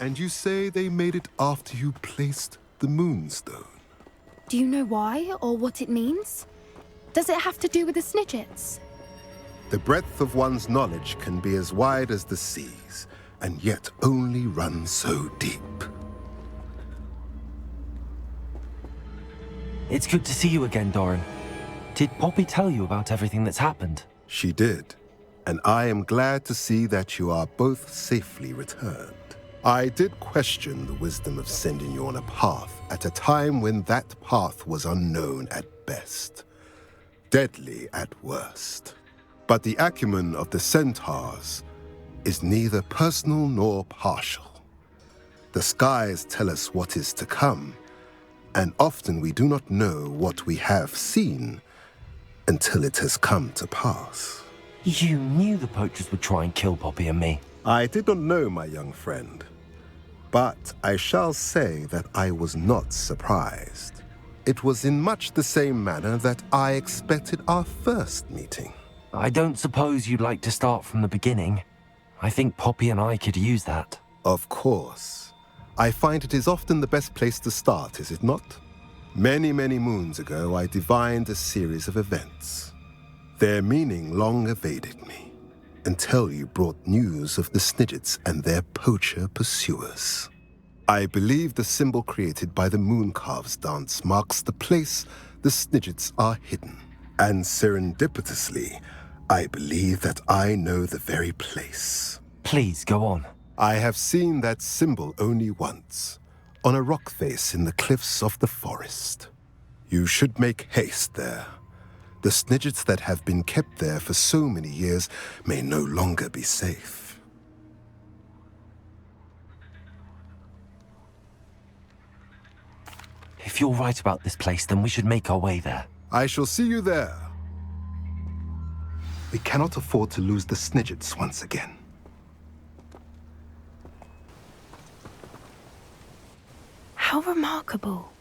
And you say they made it after you placed the moonstone? Do you know why or what it means? Does it have to do with the Snidgets? The breadth of one's knowledge can be as wide as the seas, and yet only run so deep. It's good to see you again, Doran. Did Poppy tell you about everything that's happened? She did, and I am glad to see that you are both safely returned. I did question the wisdom of sending you on a path at a time when that path was unknown at best, deadly at worst. But the acumen of the centaurs is neither personal nor partial. The skies tell us what is to come, and often we do not know what we have seen until it has come to pass. You knew the poachers would try and kill Poppy and me. I did not know, my young friend, but I shall say that I was not surprised. It was in much the same manner that I expected our first meeting. I don't suppose you'd like to start from the beginning. I think Poppy and I could use that. Of course. I find it is often the best place to start, is it not? Many, many moons ago, I divined a series of events. Their meaning long evaded me, until you brought news of the Snidgets and their poacher pursuers. I believe the symbol created by the Mooncalves dance marks the place the Snidgets are hidden. And serendipitously, I believe that I know the very place. Please, go on. I have seen that symbol only once, on a rock face in the cliffs of the forest. You should make haste there. The Snidgets that have been kept there for so many years may no longer be safe. If you're right about this place, then we should make our way there. I shall see you there. We cannot afford to lose the Snidgets once again. How remarkable.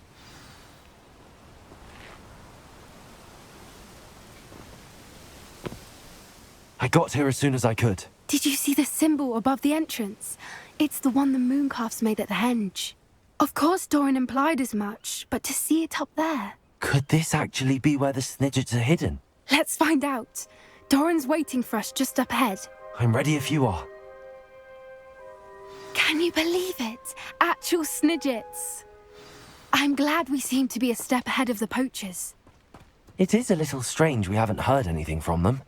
I got here as soon as I could. Did you see the symbol above the entrance? It's the one the Mooncalves made at the henge. Of course Doran implied as much, but to see it up there... Could this actually be where the Snidgets are hidden? Let's find out. Doran's waiting for us just up ahead. I'm ready if you are. Can you believe it? Actual Snidgets. I'm glad we seem to be a step ahead of the poachers. It is a little strange we haven't heard anything from them.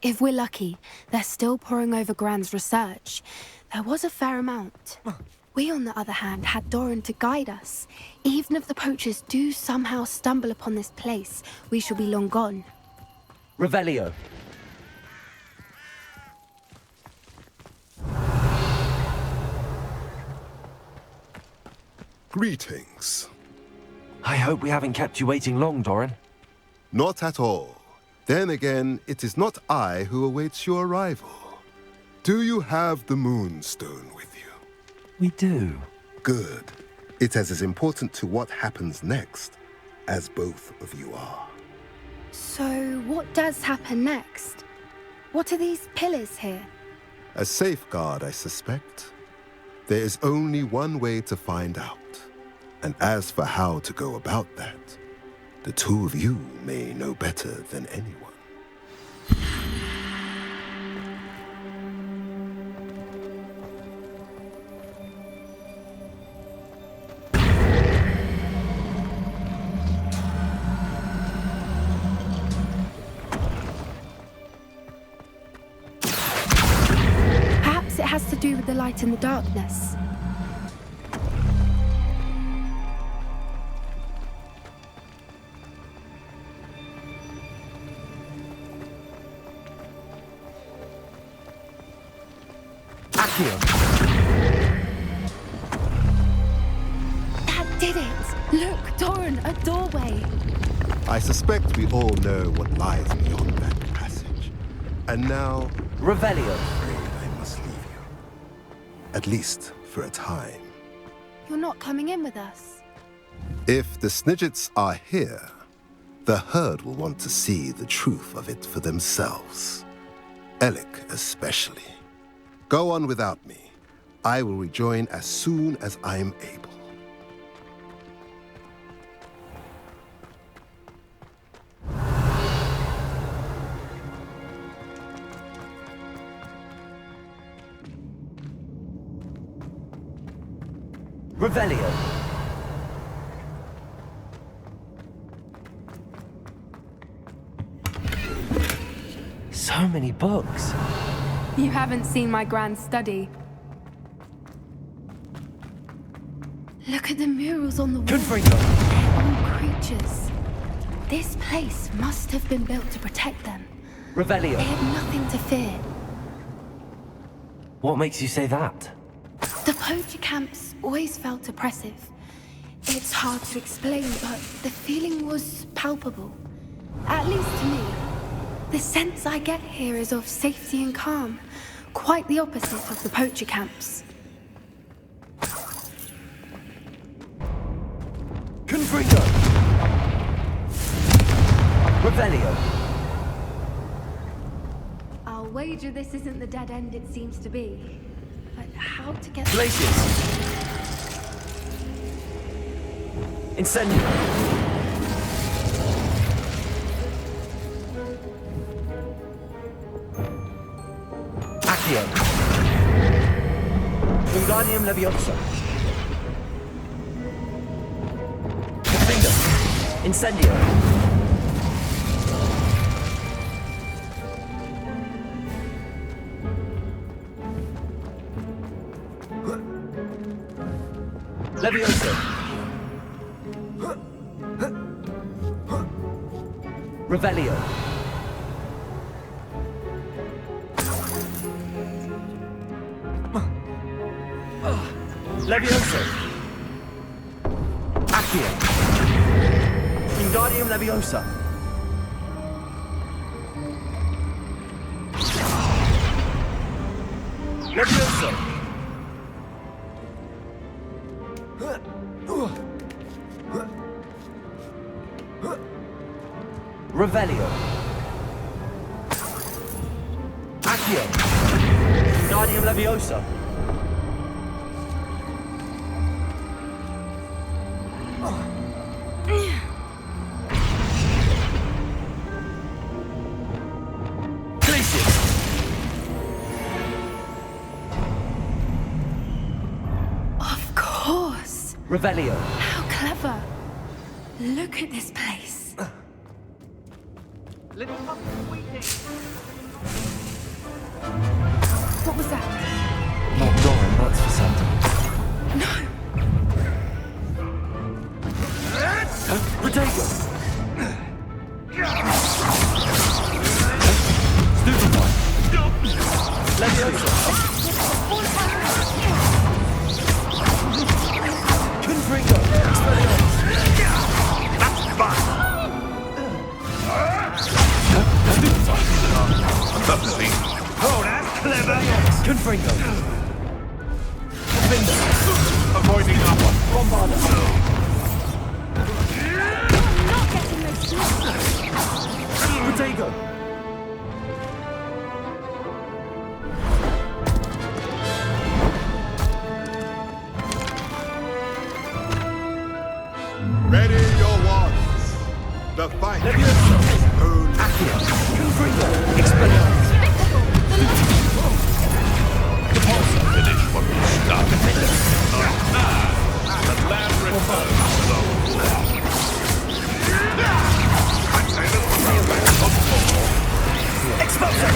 If we're lucky, they're still poring over Gran's research. There was a fair amount. We, on the other hand, had Doran to guide us. Even if the poachers do somehow stumble upon this place, we shall be long gone. Revelio. Greetings. I hope we haven't kept you waiting long, Doran. Not at all. Then again, it is not I who awaits your arrival. Do you have the Moonstone with you? We do. Good. It is as important to what happens next as both of you are. So, what does happen next? What are these pillars here? A safeguard, I suspect. There is only one way to find out. And as for how to go about that, the two of you may know better than anyone. Perhaps it has to do with the light and the darkness. That did it! Look, Doran, a doorway! I suspect we all know what lies beyond that passage. And now, Revelio. I'm afraid I must leave you. At least for a time. You're not coming in with us. If the Snidgets are here, the herd will want to see the truth of it for themselves. Alec especially. Go on without me. I will rejoin as soon as I am able. Revelio. So many books. You haven't seen my grand study. Look at the murals on the wall. Confringo. They're all creatures. This place must have been built to protect them. Revelio. They had nothing to fear. What makes you say that? The poacher camps always felt oppressive. It's hard to explain, but the feeling was palpable. At least to me. The sense I get here is of safety and calm. Quite the opposite of the poacher camps. Confringo. Revelio. I'll wager this isn't the dead end it seems to be. But how to get... Glaciers. Incendio. Accio. Wingardium Leviosa. Confringo. Incendio. Leviosa. Revelio. Leviosa. Accio. Wingardium Leviosa. Leviosa. Revelio. Accio. Wingardium Leviosa. Glaciers. Of course! Revelio. How clever! Look at this place. What was that? Not Doran, that's for certain. No! Protego. Stupefy. Leviosa. Confringo. That's fine. Lovely. Oh, that's clever. Confringo. Confringo. Avoiding that one. Bombarda. Not getting those slugs. Protego. Ready your wands. The fight Leviosa. only Accio. Confringo. Expelliarmus. Finish what we started. The land returns. Expulsion.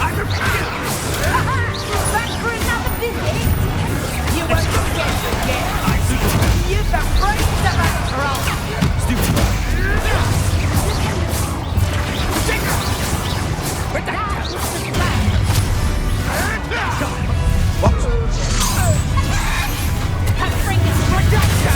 I repeat. Back for another visit? You won't get again. You've got right to control. Stupefy. Bring this production.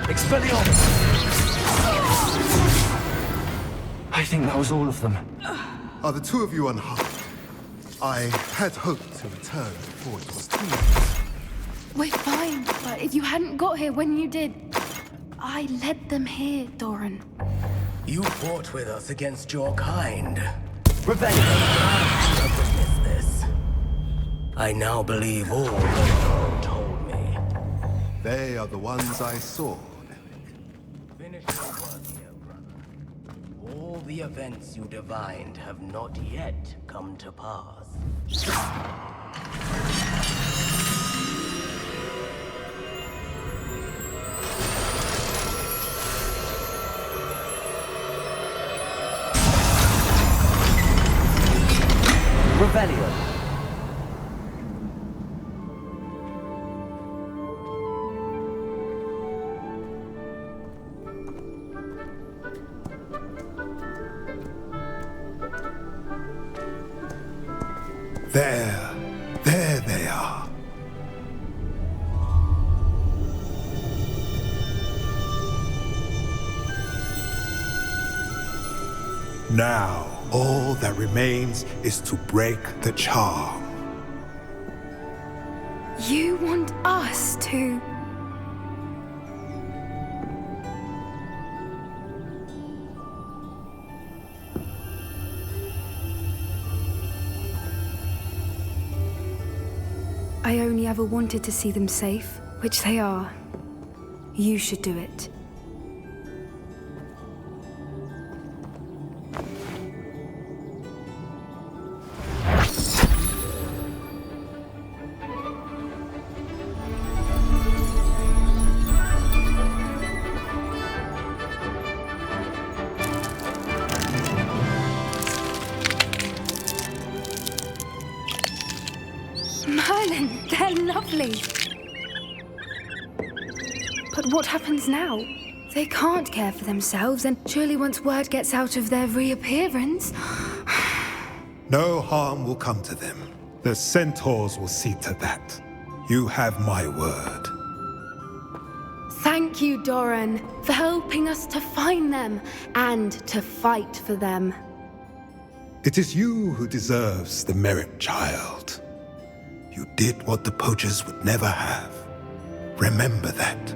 Expelliarmus! I think that was all of them. Are the two of you unharmed? I had hoped to return before it was too late. We're fine, but if you hadn't got here when you did, I led them here, Doran. You fought with us against your kind. Rebellion! I witnessed this. I now believe all that you told me. They are the ones I saw. Finish your work here, brother. All the events you divined have not yet come to pass. Rebellion! There they are. Now, all that remains is to break the charm. You want us to... I only ever wanted to see them safe, which they are. You should do it. Merlin, they're lovely. But what happens now? They can't care for themselves, and surely once word gets out of their reappearance... No harm will come to them. The centaurs will see to that. You have my word. Thank you, Doran, for helping us to find them and to fight for them. It is you who deserves the merit, child. You did what the poachers would never have. Remember that.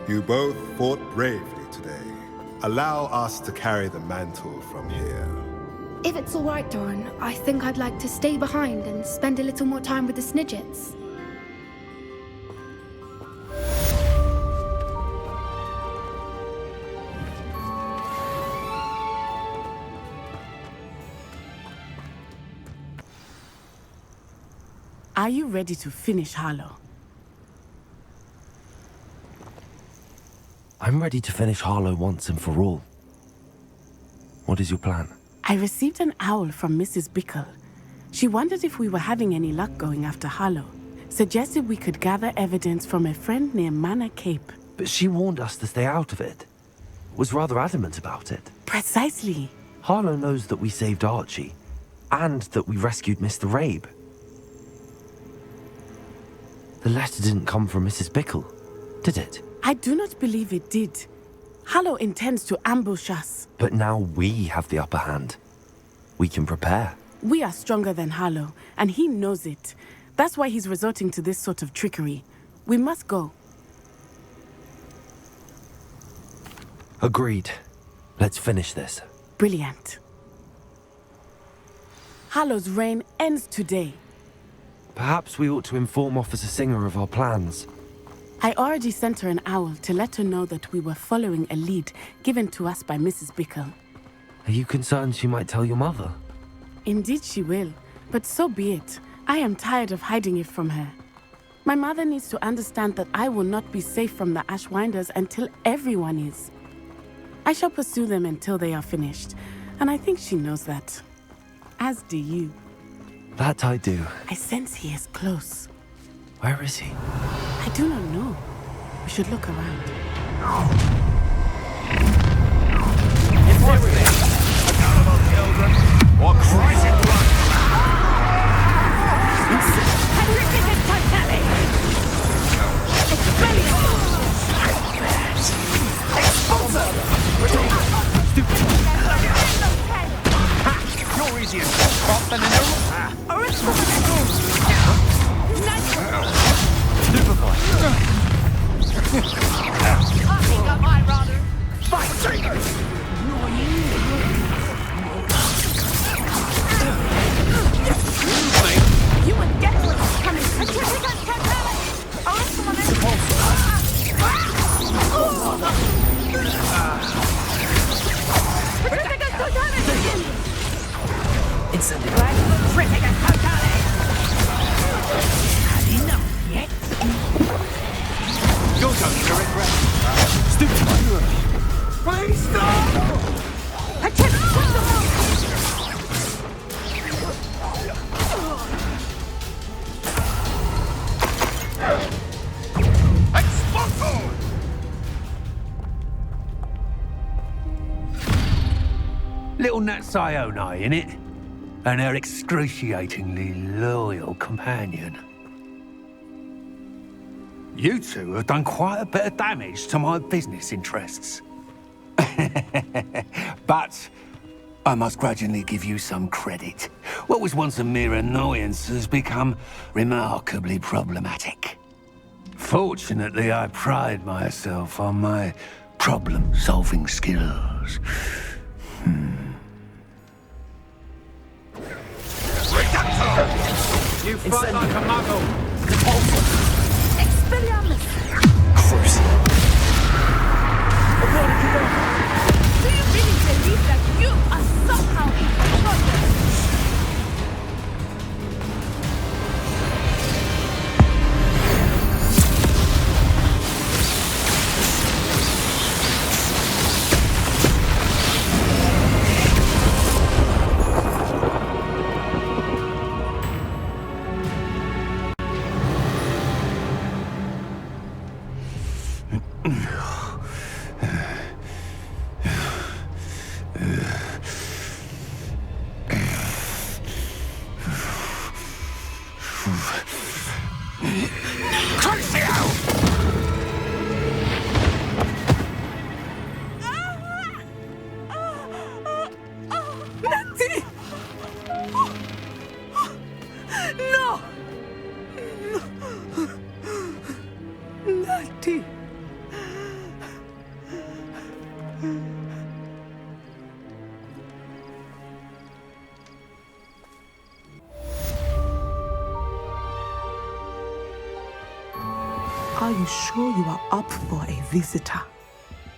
You both fought bravely today. Allow us to carry the mantle from here. If it's all right, Doran, I think I'd like to stay behind and spend a little more time with the Snidgets. Are you ready to finish Harlow? I'm ready to finish Harlow once and for all. What is your plan? I received an owl from Mrs. Bickle. She wondered if we were having any luck going after Harlow. Suggested we could gather evidence from a friend near Manor Cape. But she warned us to stay out of it. Was rather adamant about it. Precisely. Harlow knows that we saved Archie, and that we rescued Mr. Rabe. The letter didn't come from Mrs. Bickle, did it? I do not believe it did. Harlow intends to ambush us. But now we have the upper hand. We can prepare. We are stronger than Harlow, and he knows it. That's why he's resorting to this sort of trickery. We must go. Agreed. Let's finish this. Brilliant. Harlow's reign ends today. Perhaps we ought to inform Officer Singer of our plans. I already sent her an owl to let her know that we were following a lead given to us by Mrs. Bickle. Are you concerned she might tell your mother? Indeed she will, but so be it. I am tired of hiding it from her. My mother needs to understand that I will not be safe from the Ashwinders until everyone is. I shall pursue them until they are finished, and I think she knows that. As do you. That I do. I sense he is close. Where is he? I do not know. We should look around. Stupid. You're easier to spot than an I think I might rather You would get what's coming. Incendiary. You're going to regret. Stupid. Please stop! Exploso! Little Nat Sione, innit? And her excruciatingly loyal companion. You two have done quite a bit of damage to my business interests. But I must grudgingly give you some credit. What was once a mere annoyance has become remarkably problematic. Fortunately, I pride myself on my problem-solving skills. You fight like a muggle. Expelliarmus! Do you really believe that you are somehow important? Are you sure you are up for a visitor?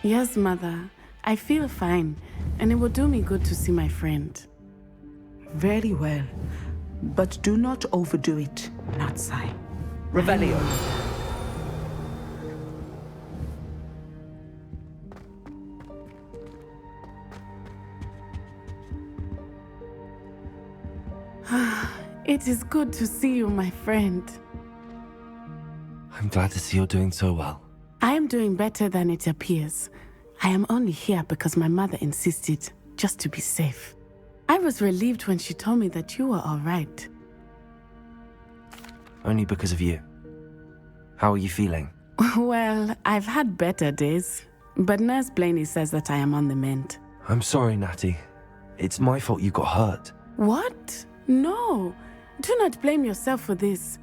Yes, Mother. I feel fine, and it will do me good to see my friend. Very well. But do not overdo it, Natsai. Revelio. It is good to see you, my friend. I'm glad to see you're doing so well. I am doing better than it appears. I am only here because my mother insisted, just to be safe. I was relieved when she told me that you were all right. Only because of you. How are you feeling? Well, I've had better days, but Nurse Blaney says that I am on the mend. I'm sorry, Natty. It's my fault you got hurt. What? No. Do not blame yourself for this.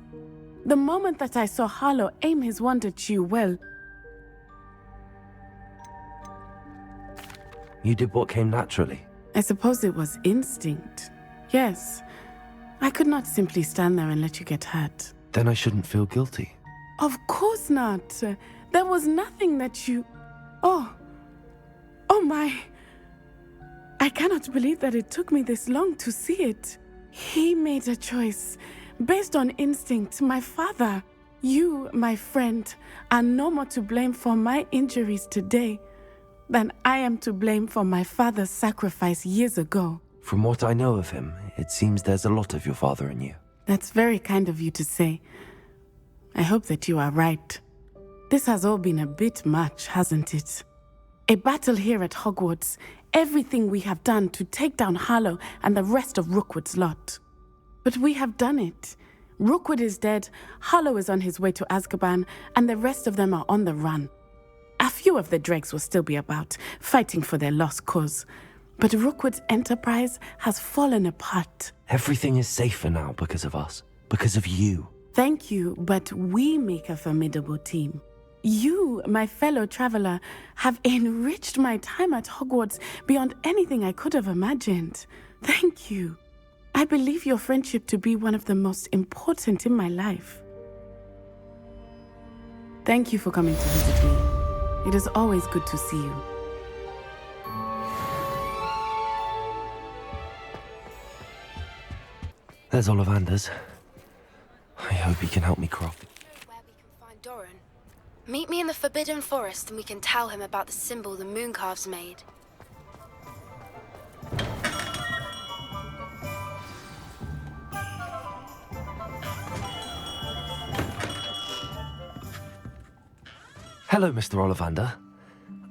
The moment that I saw Harlow aim his wand at you, well... You did what came naturally. I suppose it was instinct. Yes. I could not simply stand there and let you get hurt. Then I shouldn't feel guilty. Of course not. There was nothing that you... Oh my... I cannot believe that it took me this long to see it. He made a choice. Based on instinct, my father, you, my friend, are no more to blame for my injuries today than I am to blame for my father's sacrifice years ago. From what I know of him, it seems there's a lot of your father in you. That's very kind of you to say. I hope that you are right. This has all been a bit much, hasn't it? A battle here at Hogwarts, everything we have done to take down Harlow and the rest of Rookwood's lot. But we have done it. Rookwood is dead, Harlow is on his way to Azkaban, and the rest of them are on the run. A few of the dregs will still be about, fighting for their lost cause. But Rookwood's enterprise has fallen apart. Everything is safer now because of us. Because of you. Thank you, but we make a formidable team. You, my fellow traveler, have enriched my time at Hogwarts beyond anything I could have imagined. Thank you. I believe your friendship to be one of the most important in my life. Thank you for coming to visit me. It is always good to see you. There's Ollivander's. I hope he can help me craft it. Where we can find Doran. Meet me in the Forbidden Forest and we can tell him about the symbol the Mooncalves made. Hello, Mr. Ollivander.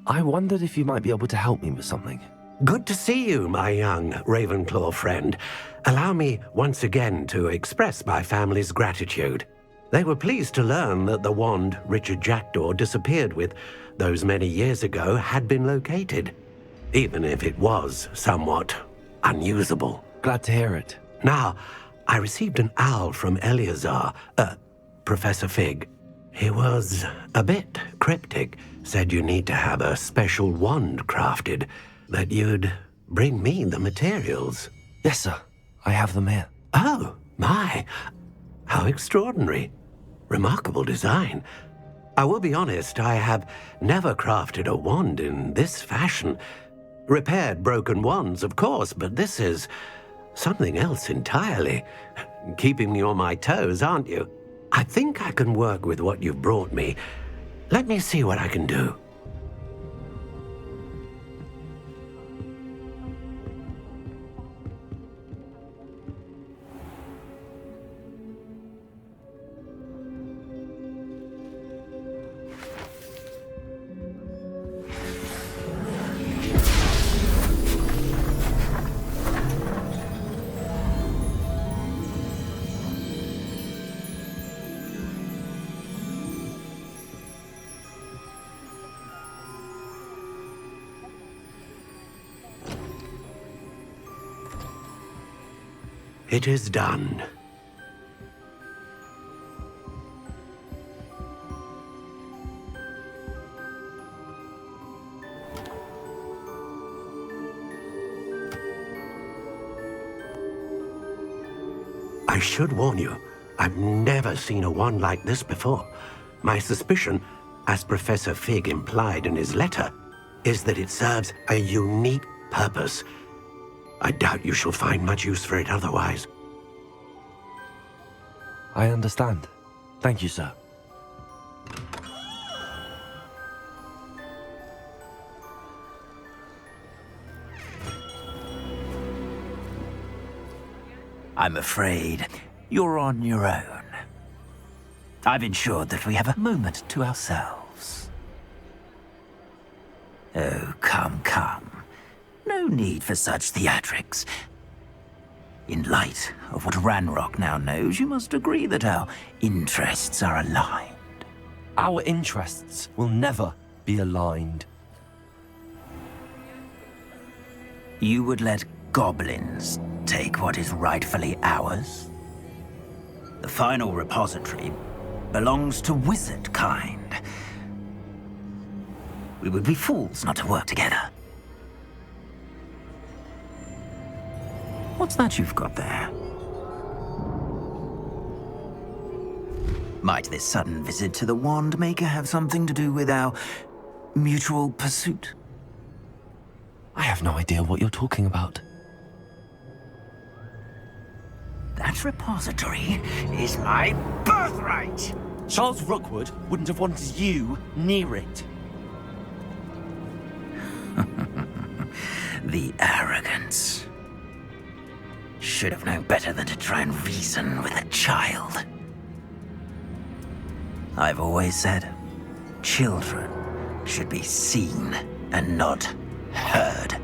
I wondered if you might be able to help me with something. Good to see you, my young Ravenclaw friend. Allow me once again to express my family's gratitude. They were pleased to learn that the wand Richard Jackdaw disappeared with those many years ago had been located, even if it was somewhat unusable. Glad to hear it. Now, I received an owl from Eleazar, Professor Fig. He was a bit cryptic, said you need to have a special wand crafted, that you'd bring me the materials. Yes, sir. I have them here. Oh, my. How extraordinary. Remarkable design. I will be honest, I have never crafted a wand in this fashion. Repaired broken wands, of course, but this is something else entirely. Keeping me on my toes, aren't you? I think I can work with what you've brought me. Let me see what I can do. It is done. I should warn you, I've never seen a wand like this before. My suspicion, as Professor Fig implied in his letter, is that it serves a unique purpose. I doubt you shall find much use for it otherwise. I understand. Thank you, sir. I'm afraid you're on your own. I've ensured that we have a moment to ourselves. Oh, come, come. No need for such theatrics. In light of what Ranrock now knows, you must agree that our interests are aligned. Our interests will never be aligned. You would let goblins take what is rightfully ours? The final repository belongs to wizard kind. We would be fools not to work together. What's that you've got there? Might this sudden visit to the Wand Maker have something to do with our mutual pursuit? I have no idea what you're talking about. That repository is my birthright! Charles Rookwood wouldn't have wanted you near it. The arrogance. Should have known better than to try and reason with a child. I've always said, children should be seen and not heard.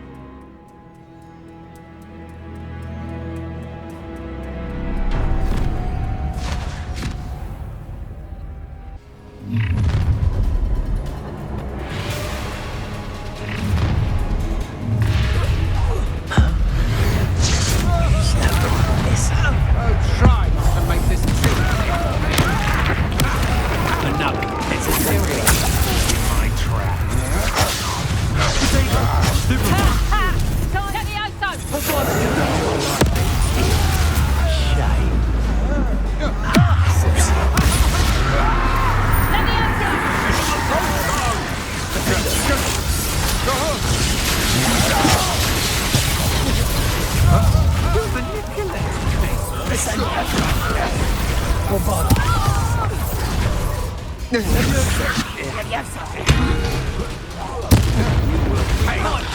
Hey,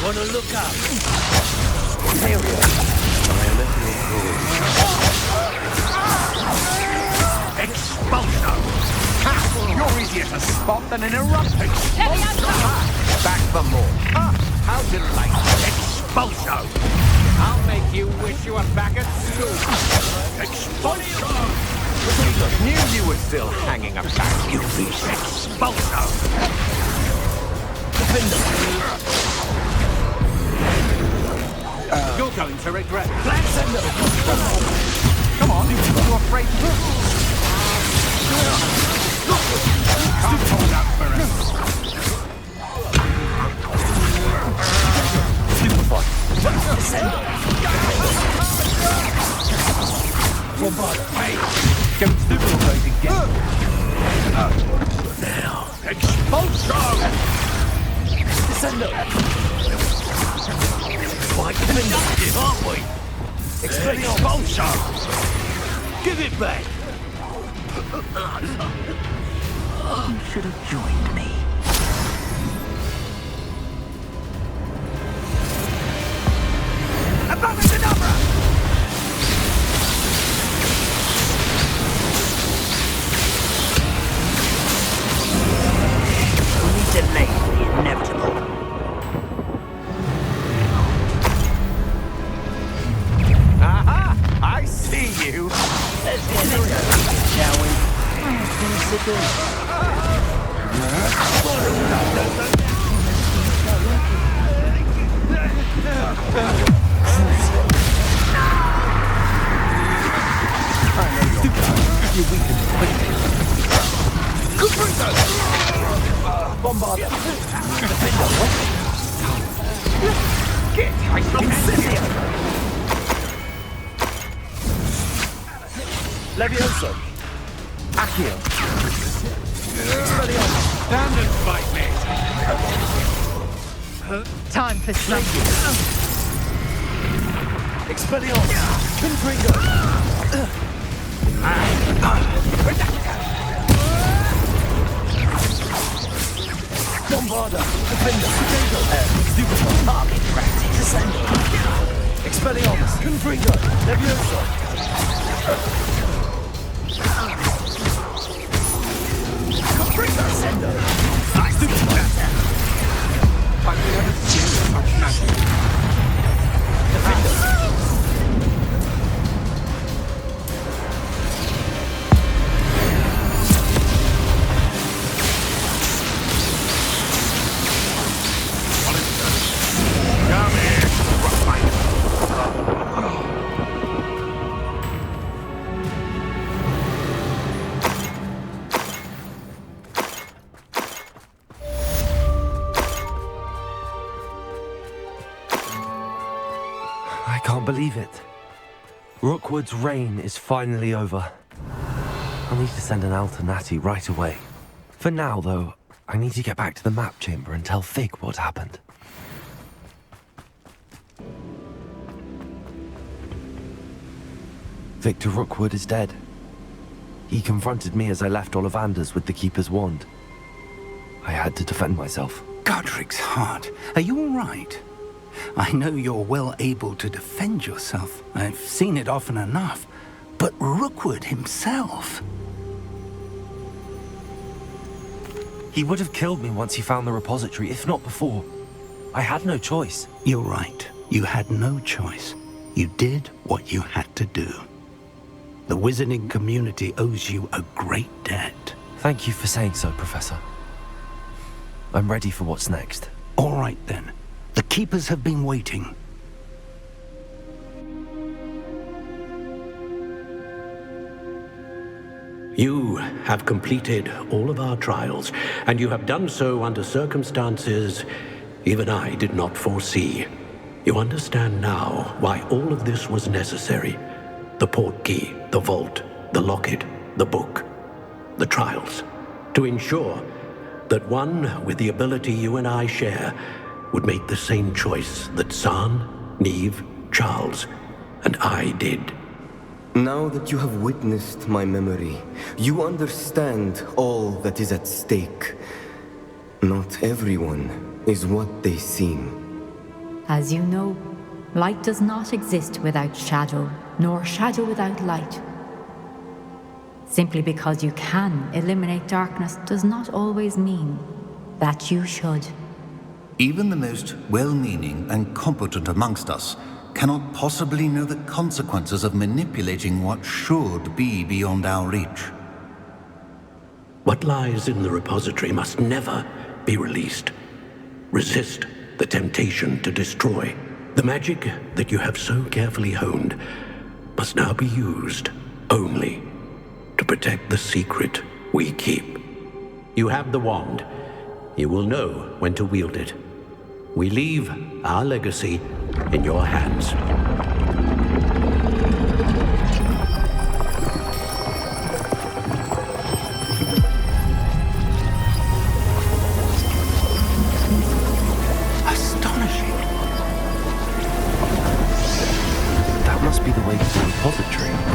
wanna look up? Expulsion! You're easier to spot than an erupting. Back for more. How delightful. Expulsion! I'll make you wish you were back at school. Expulsion! Knew you were still hanging about. You beast. Expulsion! You're going to regret. Come on, you're afraid to. Can't hold out forever. Hey, go stupid again. Now, expulsion! Quite conductive, aren't we? Expulsion! Give it back! You should have joined me. Abracadabra! We delay the inevitable. Aha! I see you! Let's get it done, shall we? Levioso. Accio. Stand and fight me! Time for something. Expelliarmus. Confringo. Bombarda. Defender. Potato. Target practice. Ascending. Expelliarmus. Confringo. Levioso. Ascendo. I've never seen such magic. Come here, roughminder. I can't believe it. Rookwood's reign is finally over. I'll need to send an alternati right away. For now, though, I need to get back to the map chamber and tell Fig what happened. Victor Rookwood is dead. He confronted me as I left Ollivander's with the Keeper's wand. I had to defend myself. Godric's heart. Are you all right? I know you're well able to defend yourself. I've seen it often enough. But Rookwood himself... He would have killed me once he found the repository, if not before. I had no choice. You're right. You had no choice. You did what you had to do. The wizarding community owes you a great debt. Thank you for saying so, Professor. I'm ready for what's next. All right, then. The Keepers have been waiting. You have completed all of our trials, and you have done so under circumstances even I did not foresee. You understand now why all of this was necessary. The portkey, the vault, the locket, the book, the trials. To ensure that one with the ability you and I share would make the same choice that San, Neve, Charles, and I did. Now that you have witnessed my memory, you understand all that is at stake. Not everyone is what they seem. As you know, light does not exist without shadow, nor shadow without light. Simply because you can eliminate darkness does not always mean that you should. Even the most well-meaning and competent amongst us cannot possibly know the consequences of manipulating what should be beyond our reach. What lies in the repository must never be released. Resist the temptation to destroy. The magic that you have so carefully honed must now be used only to protect the secret we keep. You have the wand. You will know when to wield it. We leave our legacy in your hands. That must be the way to the repository.